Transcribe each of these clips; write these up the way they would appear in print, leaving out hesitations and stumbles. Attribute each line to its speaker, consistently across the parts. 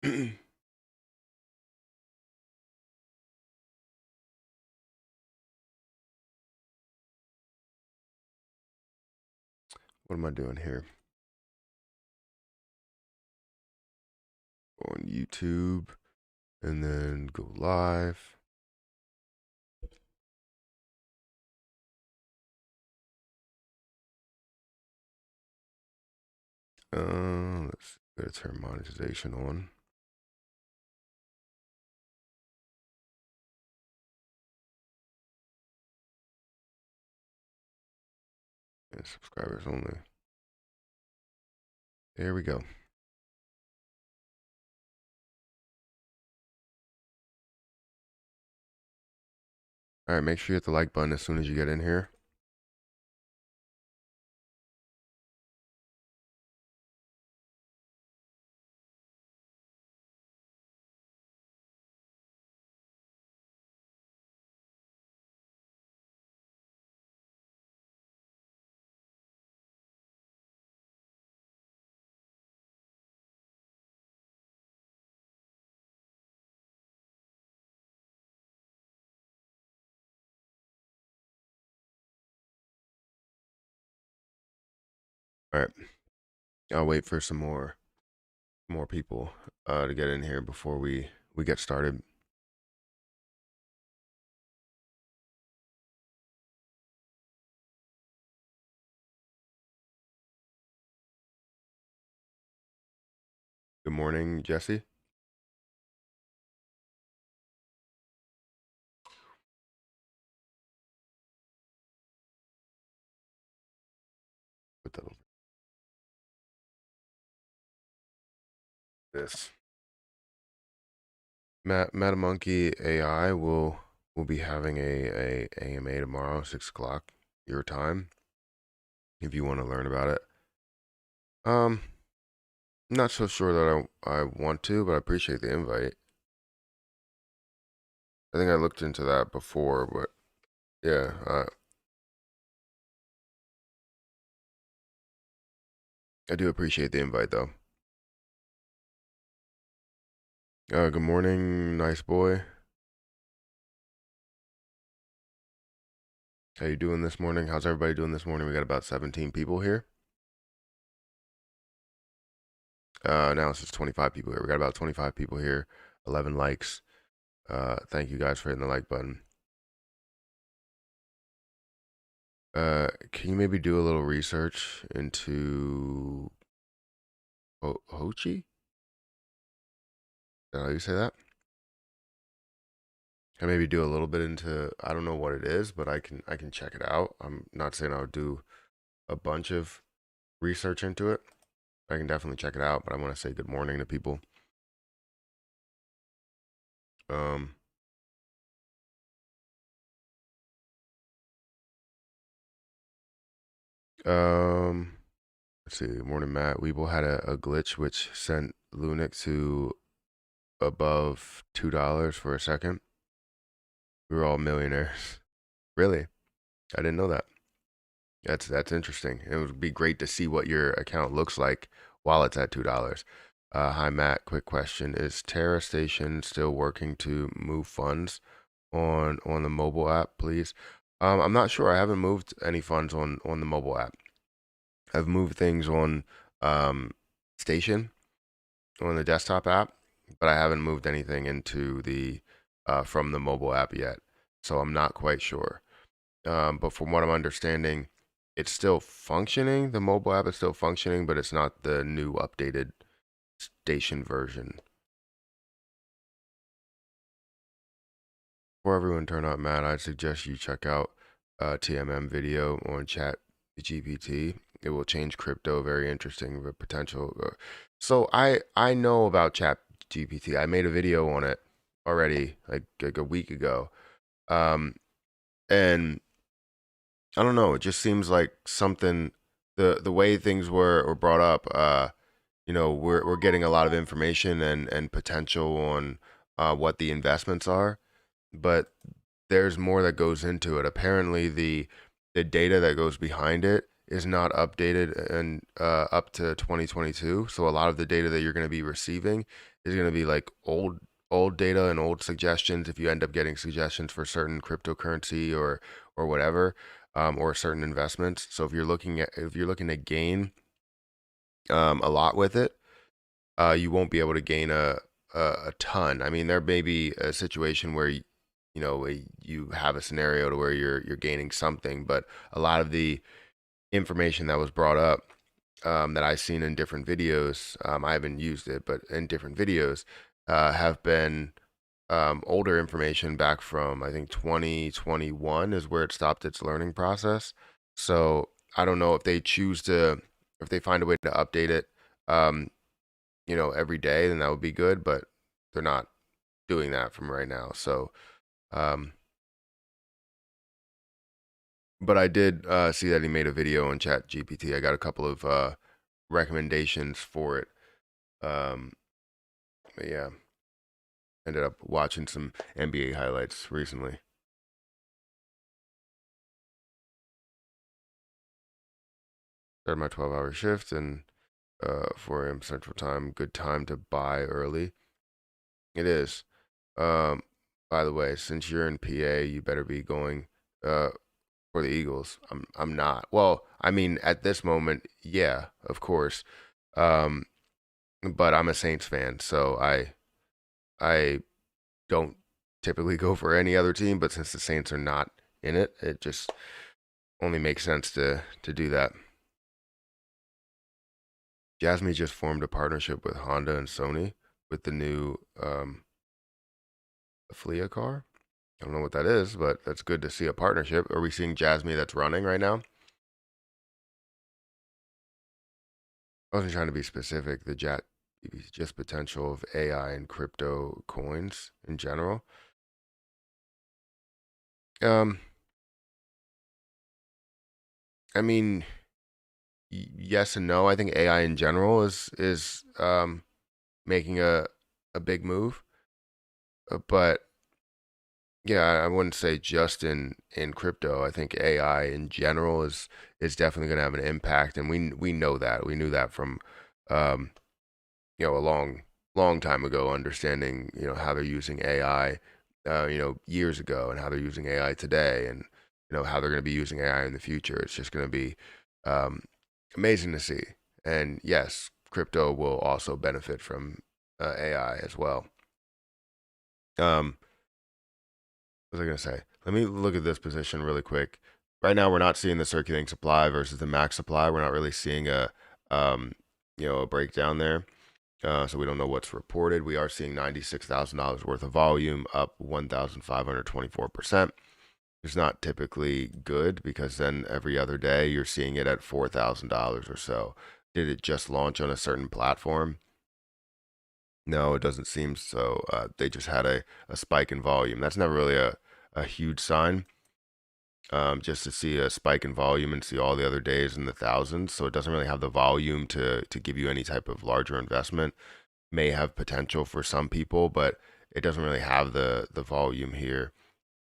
Speaker 1: What am I doing here? Go on YouTube and then go live. Let's go to turn monetization on. And subscribers only. There we go. All right, make sure you hit the like button as soon as you get in here. All right, I'll wait for some more people to get in here before we get started. Good morning, Jesse. Put that over. This MetaMonkey AI will be having a AMA tomorrow, 6 o'clock your time. If you want to learn about it. Not so sure that I want to, but I appreciate the invite. I think I looked into that before, but yeah, I do appreciate the invite though. Good morning, nice boy. How you doing this morning? How's everybody doing this morning? We got about 17 people here. Now it's just 25 people here. We got about 25 people here, 11 likes. Thank you guys for hitting the like button. Can you maybe do a little research into Hochi? Is that how you say that? Can maybe do a little bit into, I don't know what it is, but I can check it out. I'm not saying I would do a bunch of research into it. I can definitely check it out, but I want to say good morning to people. Let's see. Morning, Matt. Weeble had a glitch which sent LUNC to above $2 for a second. We were all millionaires. Really? I didn't know that. That's interesting. It would be great to see what your account looks like while it's at $2. Hi Matt, quick question: is Terra Station still working to move funds on the mobile app, please? I'm not sure. I haven't moved any funds on the mobile app. I've moved things on Station on the desktop app, but I haven't moved anything into the from the mobile app yet. So I'm not quite sure. But from what I'm understanding, it's still functioning. The mobile app is still functioning, but it's not the new updated Station version. Before everyone turn up, Matt, I'd suggest you check out TMM video on ChatGPT. It will change crypto. Very interesting, the potential. So I know about ChatGPT. I made a video on it already, like a week ago. And I don't know. It just seems like something. The way things were brought up. We're getting a lot of information and potential on what the investments are, but there's more that goes into it. Apparently, the data that goes behind it is not updated and up to 2022. So a lot of the data that you're going to be receiving is going to be like old data and old suggestions. If you end up getting suggestions for certain cryptocurrency or whatever, or certain investments. So if you're looking to gain a lot with it, you won't be able to gain a ton. I mean, there may be a situation where you know you have a scenario to where you're gaining something, but a lot of the information that was brought up, that I've seen in different videos, I haven't used it, but in different videos, have been older information back from, I think, 2021 is where it stopped its learning process. So I don't know if they choose to, if they find a way to update it, um, every day, then that would be good, but they're not doing that from right now. So, um, but I did see that he made a video on Chat GPT. I got a couple of recommendations for it. Um, but yeah, ended up watching some NBA highlights recently. Started my 12-hour shift and 4 a.m. Central Time. Good time to buy early. It is. Um, by the way, since you're in PA, you better be going for the Eagles. I'm not. Well, I mean, at this moment, yeah, of course. Um, but I'm a Saints fan, so I don't typically go for any other team, but since the Saints are not in it, it just only makes sense to do that. Jasmine just formed a partnership with Honda and Sony with the new Flia car. I don't know what that is, but that's good to see a partnership. Are we seeing Jasmine that's running right now? I wasn't trying to be specific. The just potential of AI and crypto coins in general. Um, I mean, yes and no. I think AI in general is making a big move, but yeah, I wouldn't say just in crypto. I think AI in general is definitely going to have an impact, and we know that. We knew that from um, a long time ago, understanding how they're using AI, years ago, and how they're using AI today, and how they're going to be using AI in the future. It's just going to be um, amazing to see. And yes, crypto will also benefit from AI as well. Um, what was I going to say? Let me look at this position really quick. Right now, we're not seeing the circulating supply versus the max supply. We're not really seeing um, a breakdown there. So we don't know what's reported. We are seeing $96,000 worth of volume, up 1,524%. It's not typically good because then every other day you're seeing it at $4,000 or so. Did it just launch on a certain platform? No, it doesn't seem so. They just had a spike in volume. That's never really a huge sign. Just to see a spike in volume and see all the other days in the thousands. So it doesn't really have the volume to give you any type of larger investment. May have potential for some people, but it doesn't really have the volume here.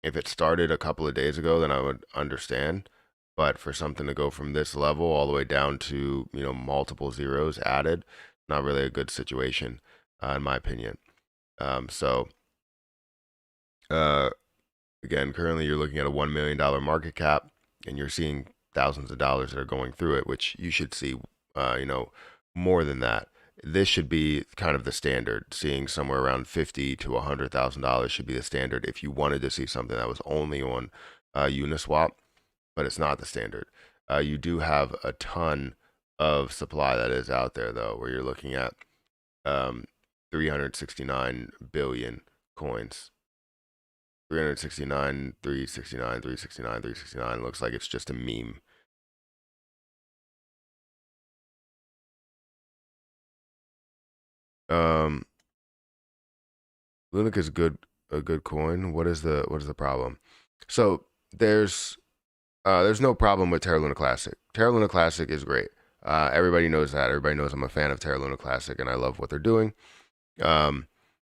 Speaker 1: If it started a couple of days ago, then I would understand. But for something to go from this level all the way down to multiple zeros added, not really a good situation, in my opinion. So uh, again, currently you're looking at a $1 million market cap, and you're seeing thousands of dollars that are going through it, which you should see, more than that. This should be kind of the standard. Seeing somewhere around $50 to $100,000 should be the standard if you wanted to see something that was only on Uniswap, but it's not the standard. You do have a ton of supply that is out there, though, where you're looking at 369 billion coins. 369, 369, 369, 369. Looks like it's just a meme. Um, LUNC is a good coin. What is the problem? So there's no problem with Terra Luna Classic. Terra Luna Classic is great. Everybody knows that. Everybody knows I'm a fan of Terra Luna Classic, and I love what they're doing. Um,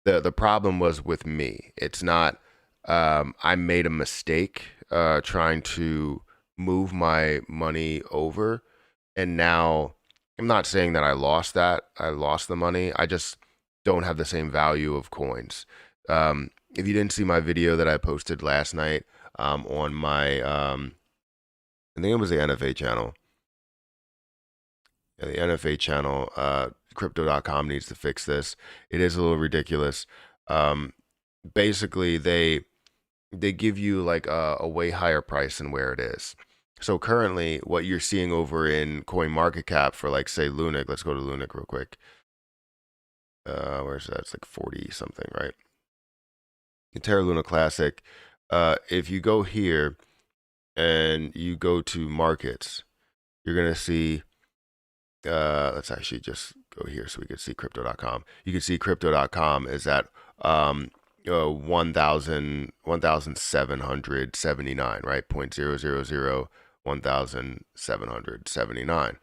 Speaker 1: the problem was with me. It's not. I made a mistake trying to move my money over, and now I'm not saying that I lost that. I lost the money. I just don't have the same value of coins. If you didn't see my video that I posted last night on my, I think it was the NFA channel. Yeah, the NFA channel, crypto.com needs to fix this. It is a little ridiculous. Basically, they give you like a way higher price than where it is. So currently, what you're seeing over in CoinMarketCap for like say LUNC, let's go to LUNC real quick. Where's that? It's like 40 something, right? The Terra Luna Classic. If you go here and you go to markets, you're gonna see. Let's actually just go here so we can see crypto.com. You can see crypto.com is at 1,779, right? 0.000 1,779.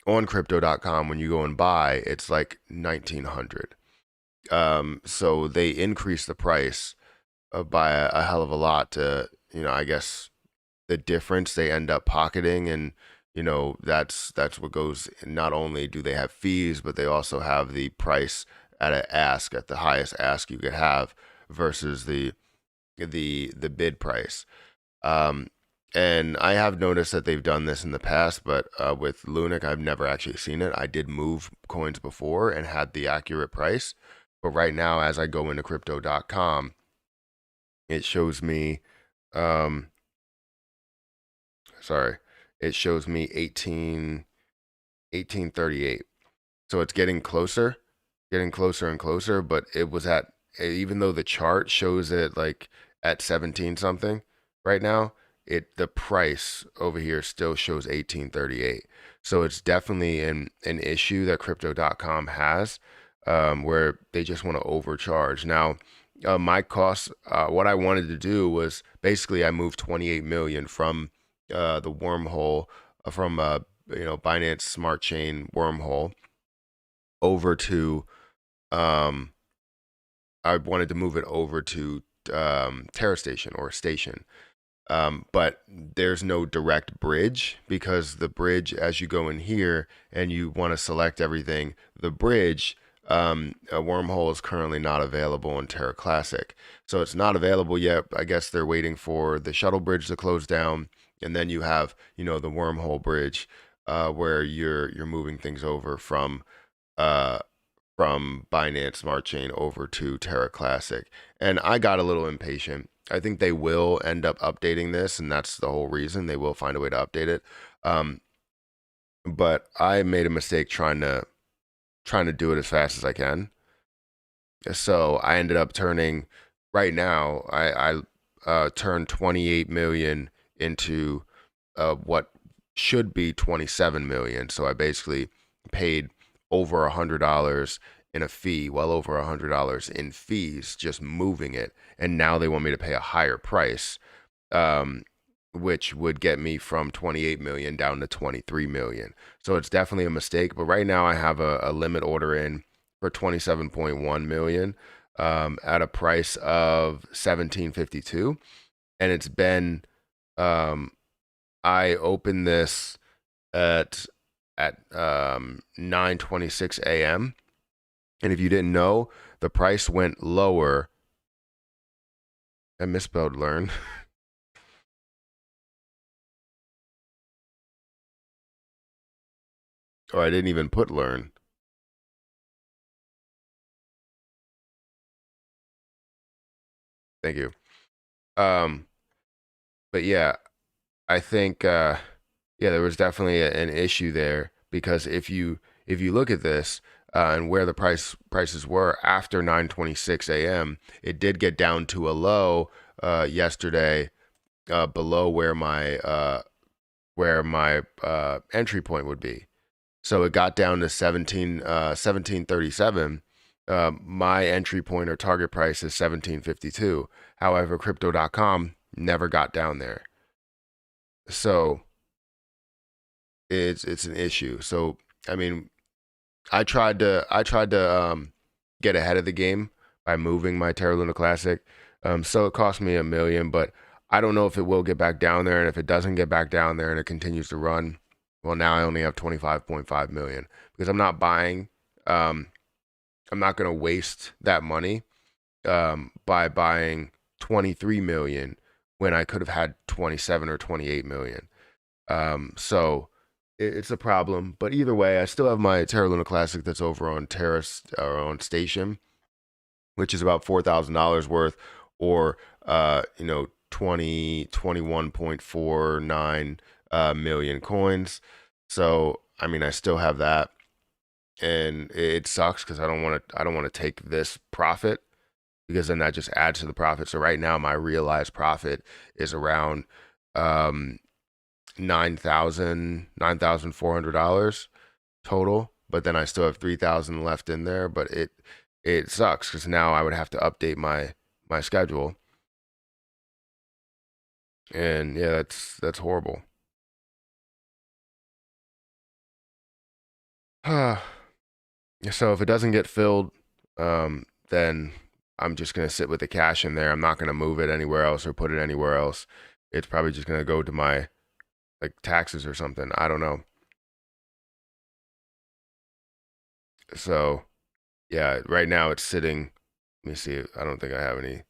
Speaker 1: On crypto.com, when you go and buy, it's like 1,900. So they increase the price by a hell of a lot to, I guess the difference they end up pocketing, and that's what goes. Not only do they have fees, but they also have the price at the highest ask you could have versus the bid price. And I have noticed that they've done this in the past, but with LUNC, I've never actually seen it. I did move coins before and had the accurate price, but right now, as I go into crypto.com, it shows me, it shows me 1838. So it's getting closer and closer, but it was at, even though the chart shows it like at 17 something right now, the price over here still shows 1838. So it's definitely an issue that crypto.com has, where they just want to overcharge. Now, my costs, what I wanted to do was basically I moved 28 million from the wormhole, from Binance Smart Chain wormhole over to, I wanted to move it over to Terra Station or Station. But there's no direct bridge, because the bridge, as you go in here and you want to select everything, the bridge, a wormhole is currently not available in Terra Classic. So it's not available yet. I guess they're waiting for the shuttle bridge to close down. And then you have, the wormhole bridge, where you're moving things over from Binance Smart Chain over to Terra Classic. And I got a little impatient. I think they will end up updating this, and that's the whole reason. They will find a way to update it. But I made a mistake trying to do it as fast as I can. So I ended up turning, right now, I turned 28 million into what should be 27 million. So I basically paid over $100 in a fee, well over $100 in fees, just moving it. And now they want me to pay a higher price, which would get me from 28 million down to 23 million. So it's definitely a mistake. But right now I have a limit order in for 27.1 million at a price of 1752. And it's been, I opened this at 9:26 a.m. And if you didn't know, the price went lower. I misspelled learn. Or I didn't even put learn. Thank you. But yeah, I think yeah, there was definitely an issue there, because if you look at this and where the prices were after 9:26 a.m., it did get down to a low yesterday, below where my entry point would be. So it got down to 1737. My entry point or target price is 1752. However, crypto.com never got down there. So it's an issue. So I mean, I tried to get ahead of the game by moving my Terra Luna Classic. So it cost me $1 million, but I don't know if it will get back down there. And if it doesn't get back down there and it continues to run, well, now I only have 25.5 million, because I'm not buying I'm not going to waste that money by buying 23 million when I could have had 27 or 28 million. So it's a problem. But either way, I still have my Terra Luna Classic that's over on Terrace or on Station, which is about $4,000 worth, or 21.49 million coins. So I mean, I still have that, and it sucks because I don't want to take this profit, because then that just adds to the profit. So right now, my realized profit is around um, $9,400 total. But then I still have 3,000 left in there. But it sucks because now I would have to update my schedule, and yeah, that's horrible. So if it doesn't get filled, then I'm just gonna sit with the cash in there. I'm not gonna move it anywhere else or put it anywhere else. It's probably just gonna go to my like taxes or something. I don't know. So yeah, right now it's sitting. Let me see. I don't think I have any.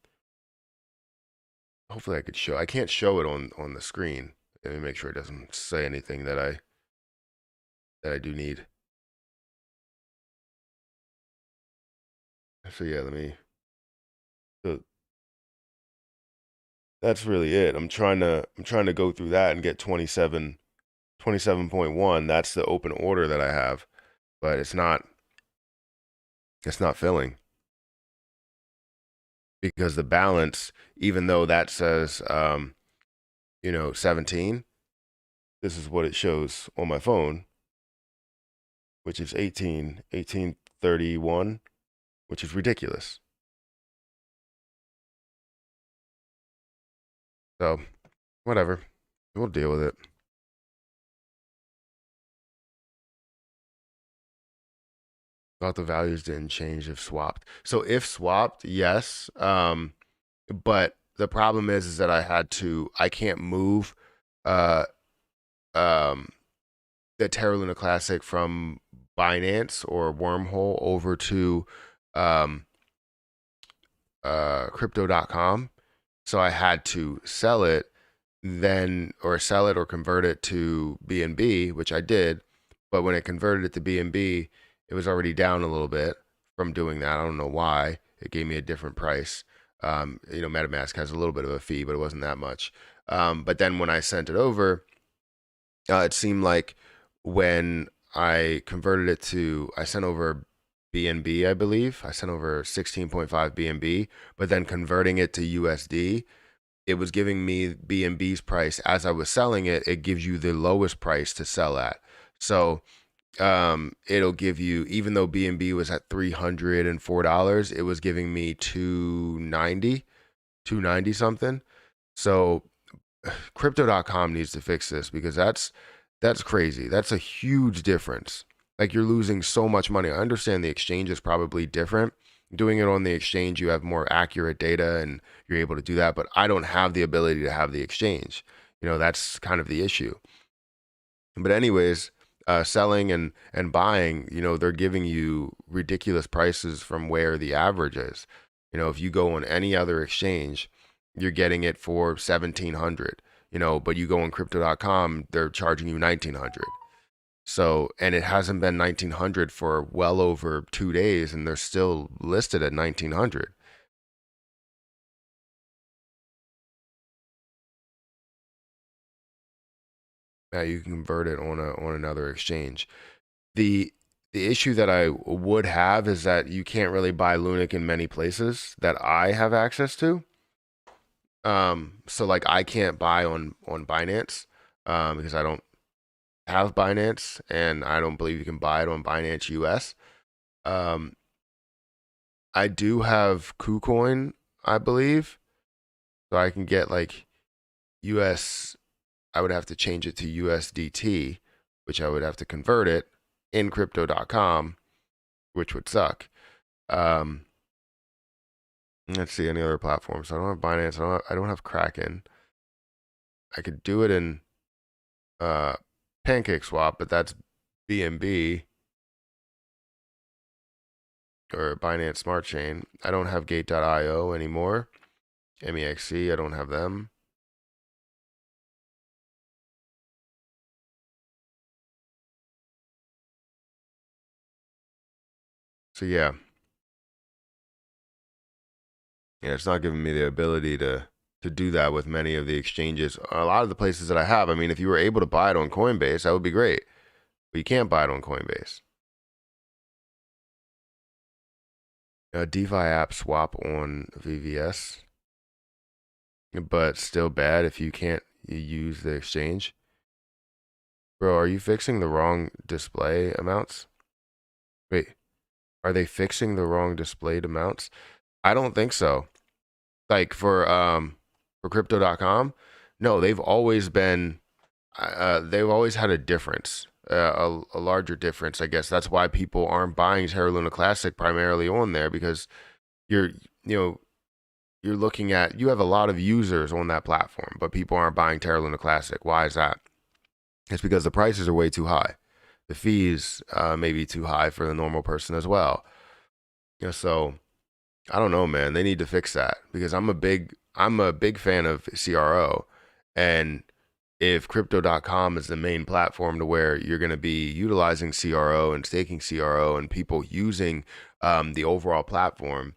Speaker 1: Hopefully I could show. I can't show it on the screen. Let me make sure it doesn't say anything that I do need. So yeah, let me. So that's really it. I'm trying to go through that and get 27.1. That's the open order that I have, but it's not filling, because the balance, even though that says 17, this is what it shows on my phone, which is 1831, which is ridiculous. So whatever, we'll deal with it. Thought the values didn't change if swapped. So if swapped, yes. But the problem is that I can't move uh um the Terra Luna Classic from Binance or Wormhole over to um crypto.com. So I had to sell it or convert it to BNB, which I did. But when it converted it to BNB, it was already down a little bit from doing that. I don't know why. It gave me a different price. MetaMask has a little bit of a fee, but it wasn't that much. But then when I sent it over, it seemed like when I sent over BNB, I believe. I sent over 16.5 BNB, but then converting it to USD, it was giving me BNB's price as I was selling it. It gives you the lowest price to sell at. So it'll give you, even though BNB was at $304, it was giving me 290 something. So crypto.com needs to fix this, because that's crazy. That's a huge difference. Like, you're losing so much money. I understand the exchange is probably different. Doing it on the exchange, you have more accurate data and you're able to do that, but I don't have the ability to have the exchange. That's kind of the issue. But anyways, selling and buying, they're giving you ridiculous prices from where the average is. If you go on any other exchange, you're getting it for 1700, but you go on crypto.com, they're charging you 1900. So, and it hasn't been 1900 for well over 2 days, and they're still listed at 1900. Now you can convert it on another exchange. The the issue that I would have is that you can't really buy Lunic in many places that I have access to. So like I can't buy on Binance, because I don't have Binance, and I don't believe you can buy it on Binance US. Um, I do have KuCoin, I believe, so I can get like US. I would have to change it to USDT, which I would have to convert it in crypto.com, which would suck. Um, let's see any other platforms. I don't have Binance. I don't have Kraken. I could do it in uh, Pancake Swap, but that's BNB. or Binance Smart Chain. I don't have Gate.io anymore. MEXC, I don't have them. So yeah, it's not giving me the ability to do that with many of the exchanges. A lot of the places that I have, I mean, if you were able to buy it on Coinbase, that would be great. But you can't buy it on Coinbase. DeFi app swap on VVS, but still bad if you can't use the exchange. Bro, are you fixing the wrong display amounts? Wait, are they fixing the wrong displayed amounts? I don't think so. Like for crypto.com, no, they've always been they've always had a difference, a larger difference, I guess. That's why people aren't buying Terra Luna Classic primarily on there, because you're you know you're looking at, you have a lot of users on that platform, but people aren't buying Terra Luna Classic. Why is that? It's because the prices are way too high. The fees may be too high for the normal person as well. So I don't know, man. They need to fix that, because I'm a big fan of CRO, and if crypto.com is the main platform to where you're going to be utilizing CRO and staking CRO and people using the overall platform,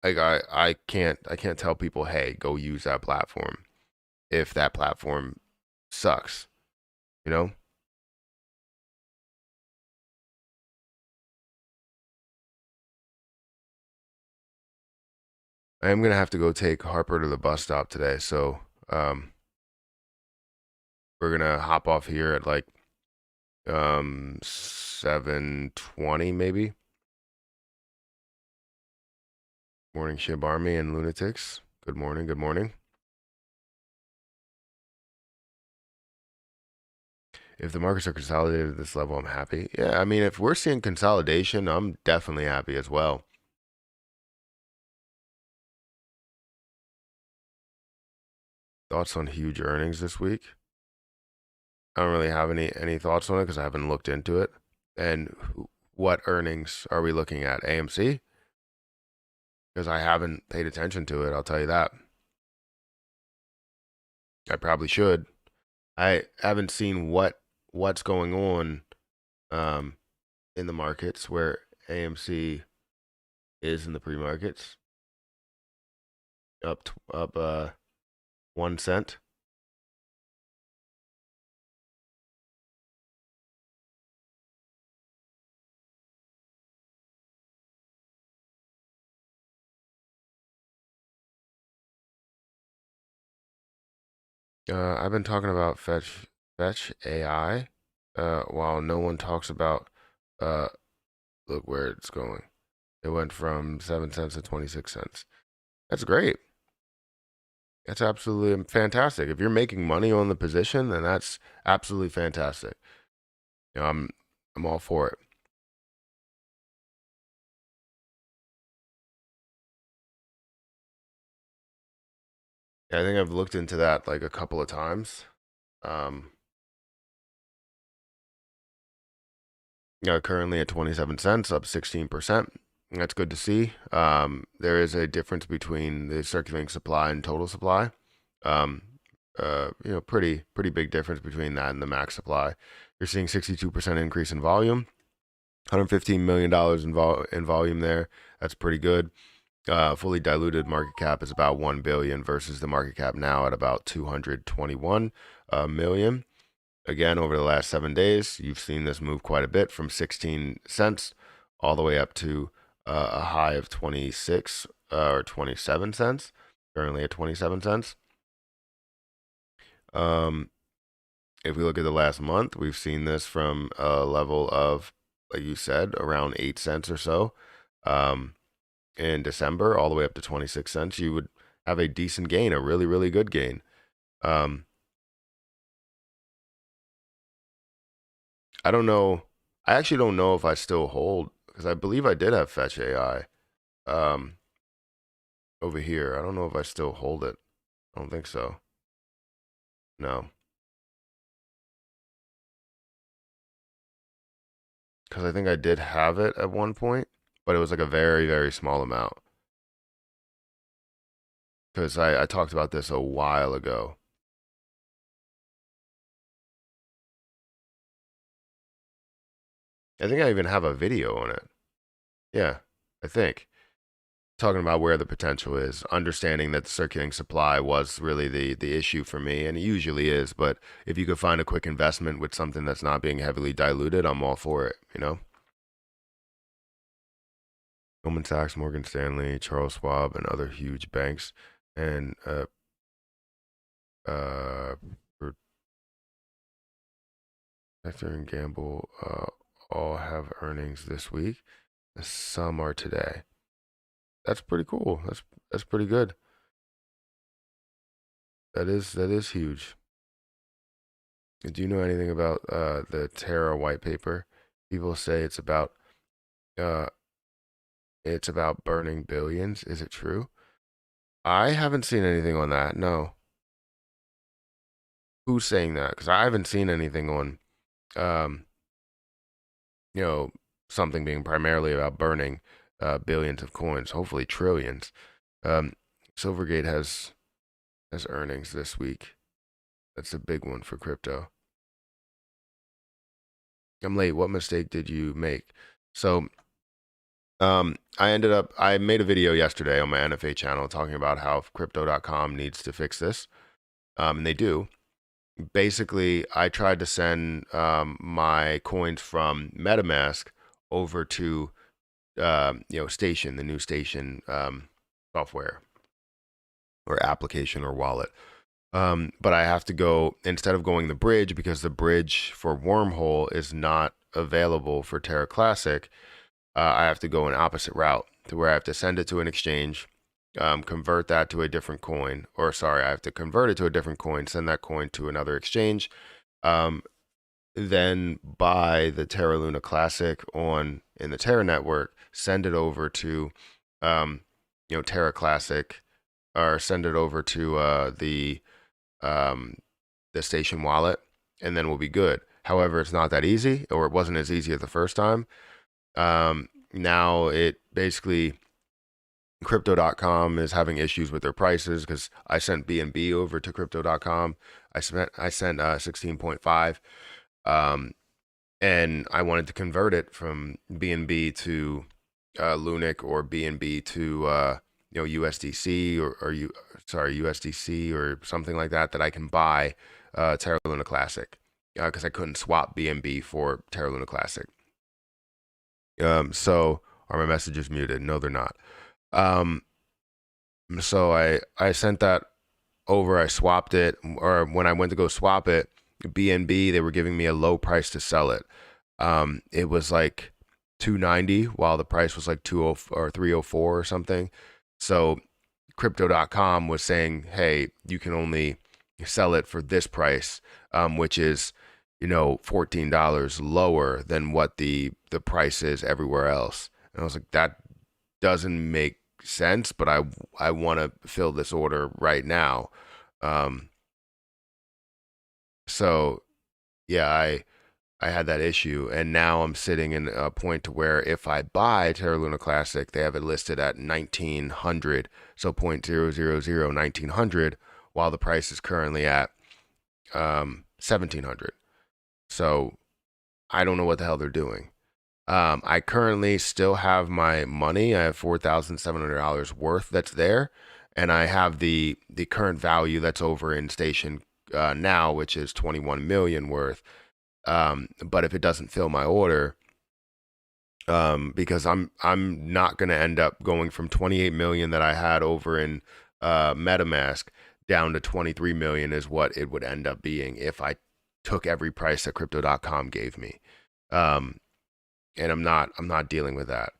Speaker 1: like I can't tell people, hey, go use that platform if that platform sucks, you know? I am gonna have to go take Harper to the bus stop today, so we're gonna hop off here at like 7:20 maybe. Morning, Shib Army and Lunatics. Good morning, good morning. If the markets are consolidated at this level, I'm happy. Yeah, I mean, if we're seeing consolidation, I'm definitely happy as well. Thoughts on huge earnings this week? I don't really have any thoughts on it because I haven't looked into it. And what earnings are we looking at? AMC? Because I haven't paid attention to it, I'll tell you that. I probably should. I haven't seen what's going on in the markets where AMC is in the pre-markets. Up 1 cent. I've been talking about Fetch AI, while no one talks about, uh, look where it's going. It went from 7 cents to 26 cents. That's great. That's absolutely fantastic. If you're making money on the position, then that's absolutely fantastic. I'm all for it. Yeah, I think I've looked into that like a couple of times. Um, Currently at 27 cents, up 16%. That's good to see. There is a difference between the circulating supply and total supply. Um, pretty big difference between that and the max supply. You're seeing 62% increase in volume, $115 million in volume there. That's pretty good. Fully diluted market cap is about 1 billion versus the market cap now at about 221 million. Again, over the last 7 days, you've seen this move quite a bit, from 16 cents all the way up to a high of 26 or 27 cents, currently at 27 cents. If we look at the last month, we've seen this from a level of, like you said, around 8 cents or so in December, all the way up to 26 cents. You would have a decent gain, a really, really good gain. I don't know. I actually don't know if I still hold, because I believe I did have Fetch AI um, over here. I don't know if I still hold it. I don't think so. No. because I think I did have it at one point, but it was like a very, very small amount. Because I talked about this a while ago. I think I even have a video on it. Yeah, I think. Talking about where the potential is, understanding that the circulating supply was really the issue for me, and it usually is. But if you could find a quick investment with something that's not being heavily diluted, I'm all for it. You know, Goldman Sachs, Morgan Stanley, Charles Schwab, and other huge banks, and uh, Procter and Gamble all have earnings this week. Some are today. That's pretty cool. That's pretty good. That is huge. Do you know anything about the Terra white paper? People say uh, it's about burning billions. Is it true? I haven't seen anything on that. No. Who's saying that? Because I haven't seen anything on, um, you know, something being primarily about burning billions of coins. Hopefully trillions. Um, Silvergate has earnings this week. That's a big one for crypto. I'm late. What mistake did you make? So I made a video yesterday on my NFA channel talking about how crypto.com needs to fix this. And they do. Basically, I tried to send my coins from MetaMask over to, Station, the new Station software or application or wallet. But I have to go, instead of going the bridge, because the bridge for Wormhole is not available for Terra Classic, I have to go an opposite route to where I have to send it to an exchange, convert that to a different coin, or sorry, I have to convert it to a different coin, send that coin to another exchange, um, then buy the Terra Luna Classic on in the Terra network, send it over to, um, Terra Classic, or send it over to um, the Station wallet, and then we'll be good. However, it's not that easy, or it wasn't as easy as the first time. Now it basically crypto.com is having issues with their prices because I sent BNB over to crypto.com. I sent 16.5, and I wanted to convert it from BNB to LUNC or BNB to USDC or USDC or something like that I can buy Terra Luna Classic because I couldn't swap BNB for Terra Luna Classic. So are my messages muted? No, they're not. Um, so I sent that over. I swapped it, or when I went to go swap it, BNB, they were giving me a low price to sell it. It was like 290 while the price was like 20 or 304 or something. So crypto.com was saying, "Hey, you can only sell it for this price," which is, $14 lower than what the price is everywhere else. And I was like, that doesn't make sense, but I want to fill this order right now. Um, so yeah, I had that issue, and now I'm sitting in a point to where if I buy Terra Luna Classic, they have it listed at 1900, so 0.0001900, while the price is currently at 1700. So I don't know what the hell they're doing. I currently still have my money. I have $4,700 worth that's there, and I have the current value that's over in Station now, which is 21 million worth. But if it doesn't fill my order, because I'm not gonna end up going from 28 million that I had over in MetaMask down to 23 million is what it would end up being if I took every price that crypto.com gave me. Um, and I'm not dealing with that.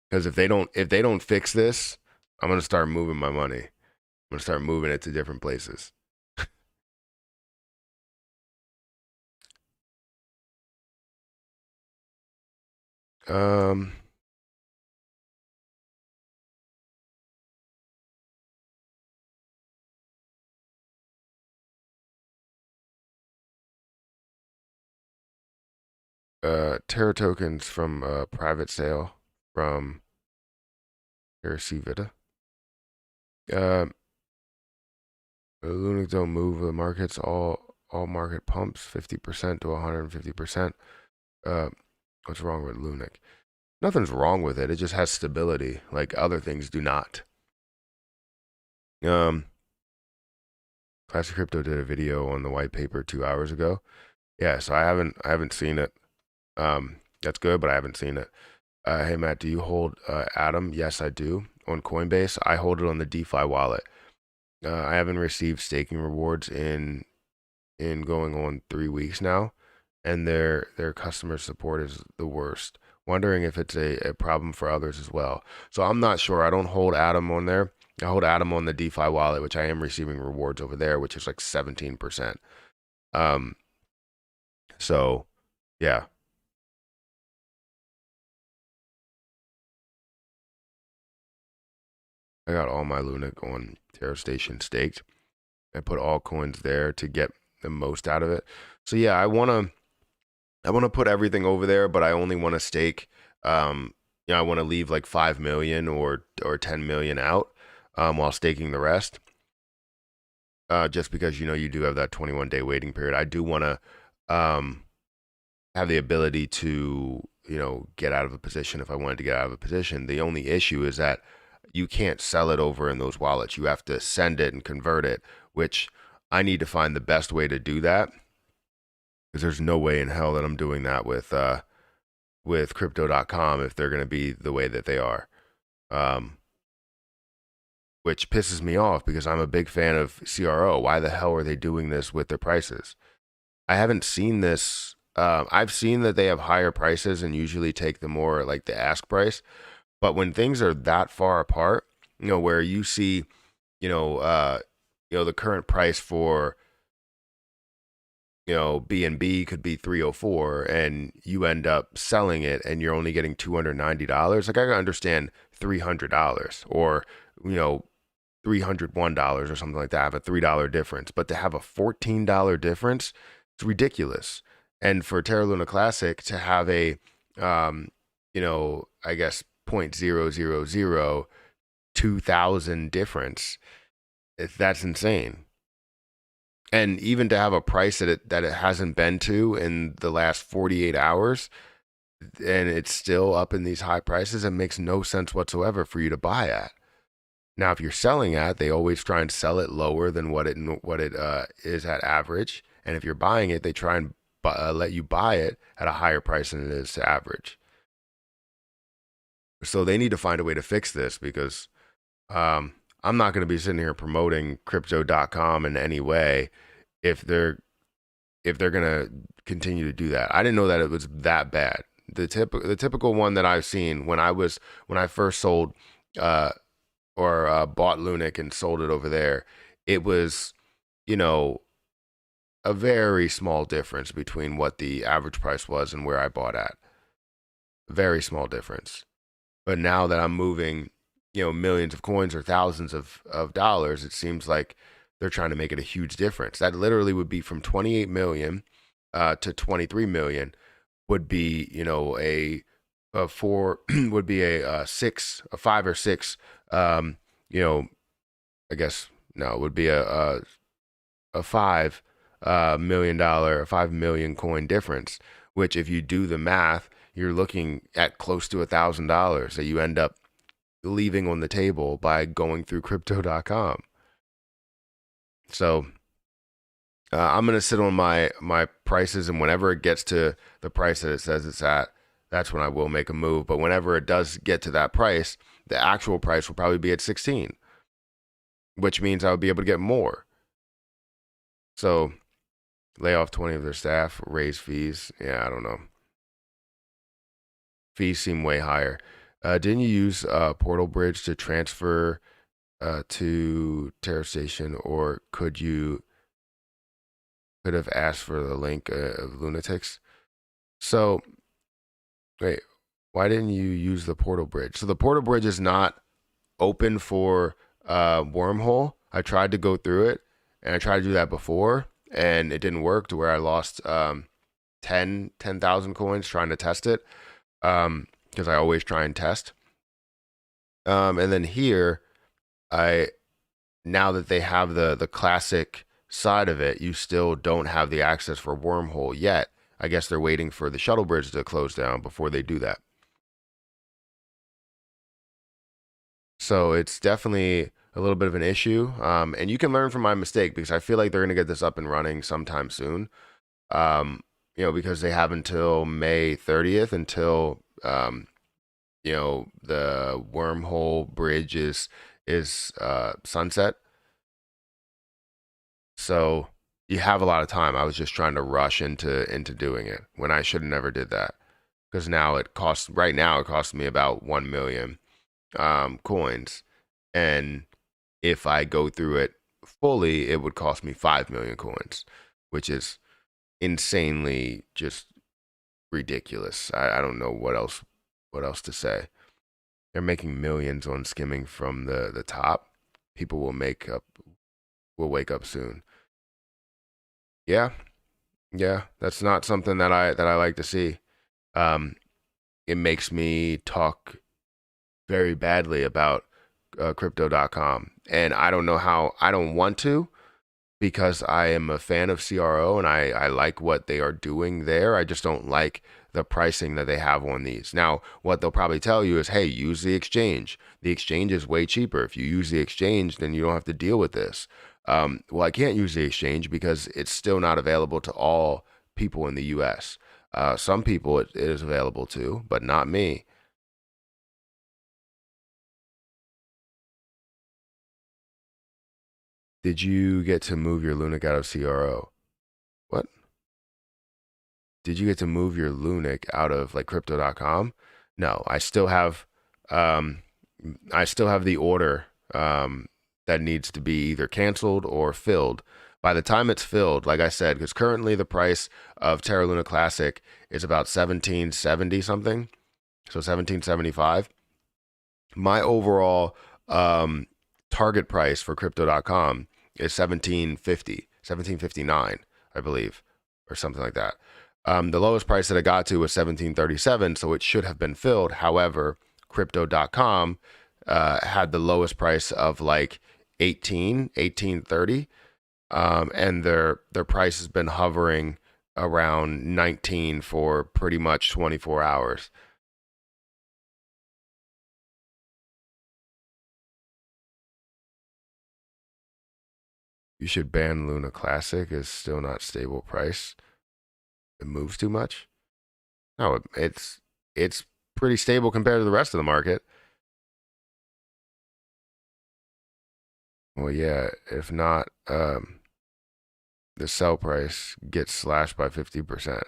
Speaker 1: Because if they don't fix this, I'm gonna start moving my money. I'm gonna start moving it to different places. Um, Terra tokens from private sale from Terra Vita. LUNC don't move the markets. All market pumps 50% to 150%. What's wrong with LUNC? Nothing's wrong with it. It just has stability, like other things do not. Classic Crypto did a video on the white paper 2 hours ago. Yeah, so I haven't seen it. That's good, but I haven't seen it. Hey Matt, do you hold Atom? Yes, I do. On Coinbase, I hold it on the DeFi wallet. I haven't received staking rewards in going on 3 weeks now, and their customer support is the worst. Wondering if it's a problem for others as well. So I'm not sure. I don't hold Atom on there. I hold Atom on the DeFi wallet, which I am receiving rewards over there, which is like 17%. So yeah. I got all my LUNC on Terra Station staked. I put all coins there to get the most out of it. So yeah, I wanna put everything over there, but I only want to stake. I want to leave like 5 million or 10 million out while staking the rest. Just because you do have that 21-day waiting period. I do want to have the ability to get out of a position if I wanted to get out of a position. The only issue is that you can't sell it over in those wallets. You have to send it and convert it, which I need to find the best way to do that, because there's no way in hell that I'm doing that with crypto.com if they're going to be the way that they are. Which pisses me off because I'm a big fan of CRO. Why the hell are they doing this with their prices? I haven't seen this. I've seen that they have higher prices and usually take the more like the ask price. But when things are that far apart, where you see, the current price for, B&B could be 304 and you end up selling it and you're only getting $290. Like I can understand $300 or, $301 or something like that. I have a $3 difference, but to have a $14 difference, it's ridiculous. And for Terra Luna Classic to have a, I guess 0.0002000 difference, that's insane. And even to have a price that it hasn't been to in the last 48 hours, and it's still up in these high prices, it makes no sense whatsoever for you to buy at. Now, if you're selling at, they always try and sell it lower than what it is at average. And if you're buying it, they try and let you buy it at a higher price than it is to average. So they need to find a way to fix this, because I'm not going to be sitting here promoting crypto.com in any way if they're going to continue to do that. I didn't know that it was that bad. The typical one that I've seen when I first sold or bought LUNC and sold it over there, it was, a very small difference between what the average price was and where I bought at. Very small difference. But now that I'm moving, millions of coins or thousands of dollars, it seems like they're trying to make it a huge difference. That literally would be from 28 million to 23 million would be, a four would be a 5 or 6, I guess no, it would be a $5 million, a 5 million coin difference, which if you do the math, you're looking at close to $1,000 that you end up leaving on the table by going through crypto.com. So I'm going to sit on my prices, and whenever it gets to the price that it says it's at, that's when I will make a move. But whenever it does get to that price, the actual price will probably be at 16, which means I'll be able to get more. So lay off 20 of their staff, raise fees. Yeah, I don't know. Fees seem way higher. Didn't you use Portal Bridge to transfer to Terra Station, or could have asked for the link of Lunatics? So, wait, why didn't you use the Portal Bridge? So the Portal Bridge is not open for Wormhole. I tried to go through it, and I tried to do that before, and it didn't work, to where I lost 10,000 coins trying to test it. Because I always try and test. And then here, now that they have the classic side of it, you still don't have the access for wormhole yet. I guess they're waiting for the shuttle bridge to close down before they do that. So it's definitely a little bit of an issue. And you can learn from my mistake, because I feel like they're going to get this up and running sometime soon. Because they have until May 30th until the wormhole bridge is sunset. So you have a lot of time. I was just trying to rush into doing it when I should have never did that, because now it costs me about 1 million coins, and if I go through it fully, it would cost me 5 million coins, which is insanely just ridiculous. I don't know what else to say. They're making millions on skimming from the top. People will wake up soon. Yeah, that's not something that I like to see. It makes me talk very badly about crypto.com, and I don't know how. I don't want to, because I am a fan of CRO and I like what they are doing there. I just don't like the pricing that they have on these. Now, what they'll probably tell you is, hey, use the exchange. The exchange is way cheaper. If you use the exchange, then you don't have to deal with this. Well, I can't use the exchange because it's still not available to all people in the US. Some people it is available to, but not me. Did you get to move your LUNC out of CRO? What? Did you get to move your LUNC out of like crypto.com? No, I still have the order that needs to be either canceled or filled. By the time it's filled, like I said, because currently the price of Terra Luna Classic is about 1770 something, so 1775. My overall target price for crypto.com is 1750, 1759, I believe, or something like that. The lowest price that I got to was 1737, so it should have been filled. However, crypto.com had the lowest price of like 1830, and their price has been hovering around 19 for pretty much 24 hours. You should ban Luna Classic. Is still not stable price. It moves too much. No, it's pretty stable compared to the rest of the market. Well, yeah, if not, the sell price gets slashed by 50%.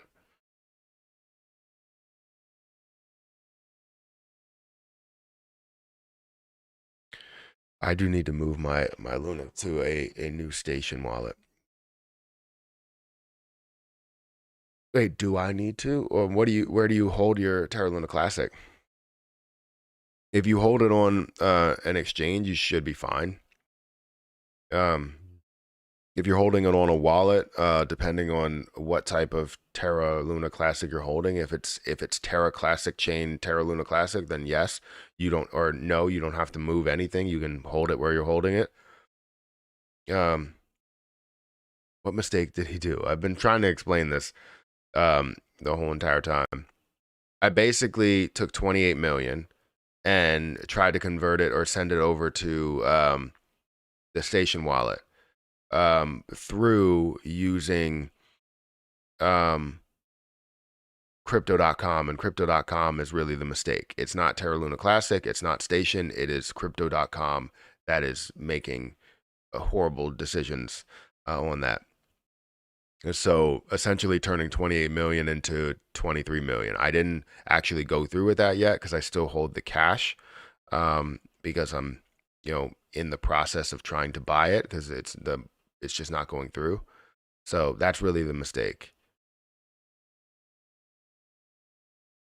Speaker 1: I do need to move my Luna to a new station wallet. Wait, do I need to? Or where do you hold your Terra Luna Classic? If you hold it on an exchange, you should be fine. If you're holding it on a wallet, depending on what type of Terra Luna Classic you're holding, if it's Terra Classic chain Terra Luna Classic, then yes, you don't, or no, you don't have to move anything. You can hold it where you're holding it. What mistake did he do? I've been trying to explain this the whole entire time. I basically took 28 million and tried to convert it or send it over to the station wallet through using crypto.com, and crypto.com is really the mistake. It's not Terra Luna Classic, it's not Station, it is crypto.com that is making horrible decisions on that. So essentially turning 28 million into 23 million. I didn't actually go through with that yet because I still hold the cash, because I'm, in the process of trying to buy it because it's just not going through. So that's really the mistake.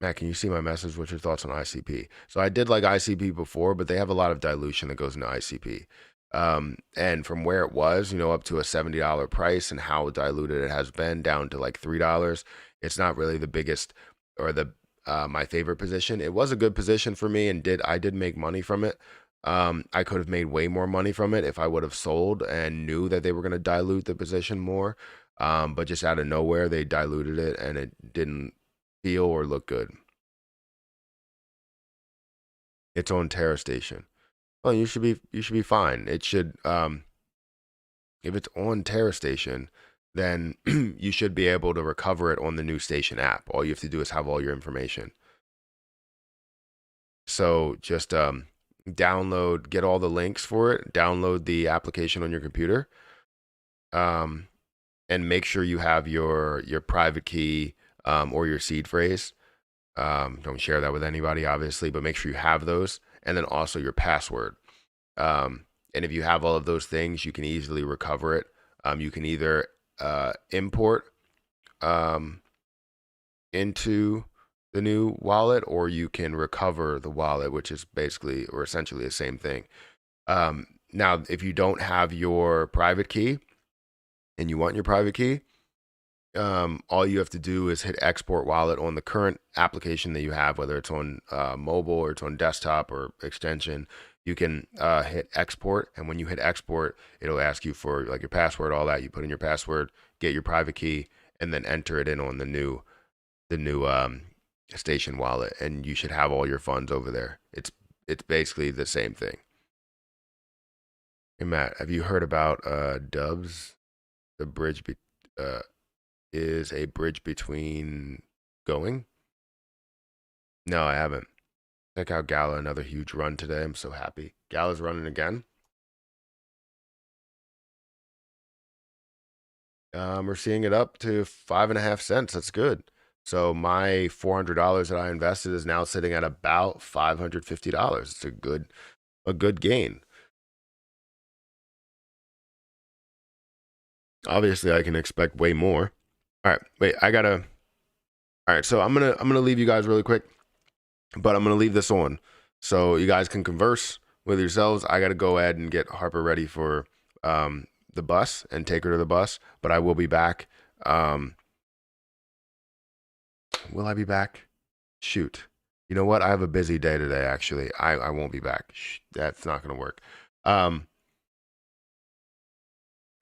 Speaker 1: Matt, can you see my message? What's your thoughts on ICP? So I did like ICP before, but they have a lot of dilution that goes into ICP. And from where it was, up to a $70 price and how diluted it has been down to like $3, it's not really the biggest or the my favorite position. It was a good position for me, and I did make money from it. I could have made way more money from it if I would have sold and knew that they were going to dilute the position more. But just out of nowhere, they diluted it and it didn't feel or look good. It's on Terra Station. Well, you should be fine. It should if it's on Terra Station, then you should be able to recover it on the new station app. All you have to do is have all your information. So just download, get all the links for it, download the application on your computer, and make sure you have your private key or your seed phrase. Don't share that with anybody, obviously, but make sure you have those, and then also your password. And if you have all of those things, you can easily recover it. You can either import into the new wallet, or you can recover the wallet, which is basically or essentially the same thing. Now, if you don't have your private key and you want your private key, all you have to do is hit export wallet on the current application that you have, whether it's on mobile or it's on desktop or extension. You can hit export, and when you hit export, it'll ask you for like your password, all that. You put in your password, get your private key, and then enter it in on the new station wallet, and you should have all your funds over there. It's basically the same thing. Hey Matt, have you heard about Dubs? The bridge is a bridge between going? No, I haven't. Check out Gala, another huge run today. I'm so happy. Gala's running again. We're seeing it up to 5.5 cents. That's good. So my $400 that I invested is now sitting at about $550. It's a good gain. Obviously, I can expect way more. All right, wait, all right, so I'm gonna leave you guys really quick, but I'm gonna leave this on so you guys can converse with yourselves. I gotta go ahead and get Harper ready for the bus and take her to the bus, but I will be back. Will I be back? Shoot. You know what? I have a busy day today, actually. I won't be back. That's not going to work. All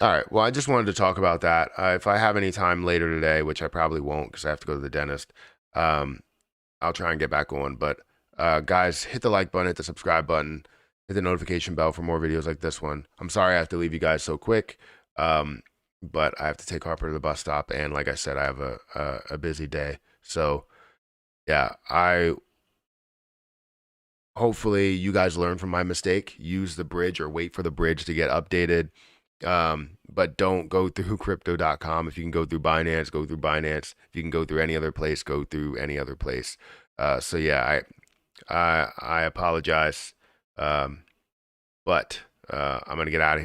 Speaker 1: right. Well, I just wanted to talk about that. If I have any time later today, which I probably won't because I have to go to the dentist, I'll try and get back on. But guys, hit the like button, hit the subscribe button, hit the notification bell for more videos like this one. I'm sorry I have to leave you guys so quick, but I have to take Harper to the bus stop. And like I said, I have a busy day. So, yeah, hopefully you guys learn from my mistake. Use the bridge or wait for the bridge to get updated. But don't go through crypto.com. If you can go through Binance, go through Binance. If you can go through any other place, go through any other place. So yeah, I apologize. But I'm gonna get out of here.